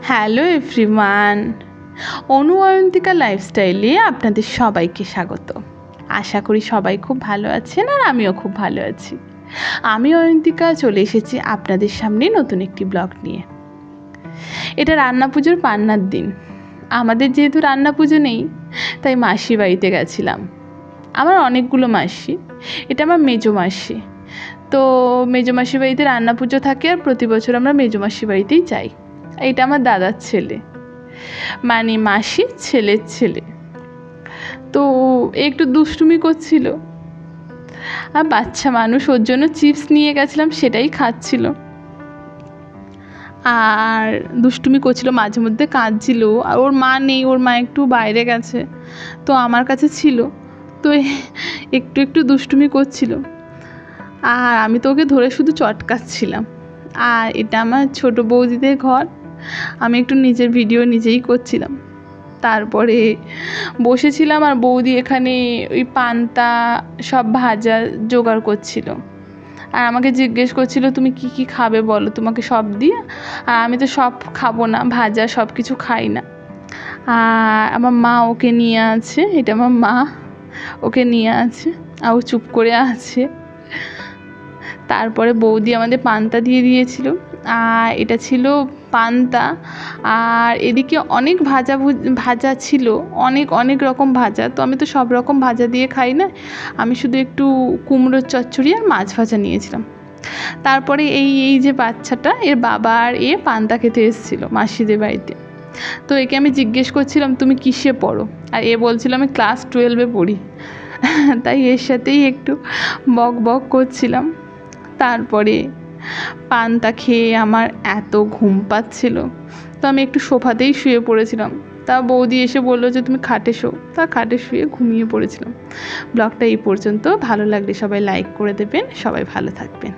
Hello everyone, অনু অয়ন্তিকা লাইফস্টাইলে আপনাদের সবাইকে স্বাগত। আশা করি সবাই খুব ভালো আছেন আর আমিও খুব ভালো আছি। আমি অয়ন্তিকা চলে এসেছি আপনাদের সামনে নতুন একটি ব্লগ নিয়ে। এটা রান্না পুজোর পান্নার দিন। আমাদের যেহেতু রান্না পুজো নেই, তাই মাসির বাড়িতে গেছিলাম। আমার অনেকগুলো মাসি, এটা আমার মেজো মাসি। তো মেজো মাসির বাড়িতে রান্না পুজো থাকে আর প্রতি বছর আমরা মেজো মাসির বাড়িতেই যাই। এটা আমার দাদার ছেলে, মানে মাসির ছেলের ছেলে। তো একটু দুষ্টুমি করছিল, আর বাচ্চা মানুষ, ওর জন্য চিপস নিয়ে গেছিলাম, সেটাই খাচ্ছিল আর দুষ্টুমি করছিল, মাঝে মধ্যে কাঁদছিল। আর ওর মা নেই, ওর মা একটু বাইরে গেছে, তো আমার কাছে ছিল। তো একটু একটু দুষ্টুমি করছিল আর আমি তো ওকে ধরে শুধু চটকাচ্ছিলাম। আর এটা আমার ছোটো বৌদিদের ঘর। আমি একটু নিজের ভিডিও নিজেই করছিলাম। তারপরে বসেছিলাম আর বৌদি এখানে ওই পান্তা সব ভাজা জোগাড় করছিল আর আমাকে জিজ্ঞেস করছিল তুমি কি কি খাবে বলো, তোমাকে সব দিয়ে। আর আমি তো সব খাবো না, ভাজা সব কিছু খাই না। আর আমার মা ওকে নিয়ে আছে, এটা আমার মা ওকে নিয়ে আছে আর ও চুপ করে আছে। তারপরে বৌদি আমাদের পান্তা দিয়ে দিয়েছিল, আর এটা ছিল পান্তা। আর এদিকে অনেক ভাজা ছিল, অনেক অনেক রকম ভাজা। তো আমি তো সব রকম ভাজা দিয়ে খাই না, আমি শুধু একটু কুমড়োর চচ্চড়ি আর মাছ ভাজা নিয়েছিলাম। তারপরে এই যে বাচ্চাটা, এর বাবা আর পান্তা খেতে এসেছিলো মাসিদের বাড়িতে। তো একে আমি জিজ্ঞেস করছিলাম তুমি কিসে পড়ো, আর বলছিল আমি ক্লাস 12-এ পড়ি। তাই এর সাথেই একটু বক বক করছিলাম। তারপরে পান্তা খেয়ে আমার এত ঘুম পাচ্ছিল, তো আমি একটু সোফাতেই শুয়ে পড়েছিলাম। তা বৌদি এসে বললো যে তুমি খাটে শো, তা খাটে শুয়ে ঘুমিয়ে পড়েছিলাম। ব্লগটা এই পর্যন্ত। ভালো লাগলে সবাই লাইক করে দেবেন। সবাই ভালো থাকবেন।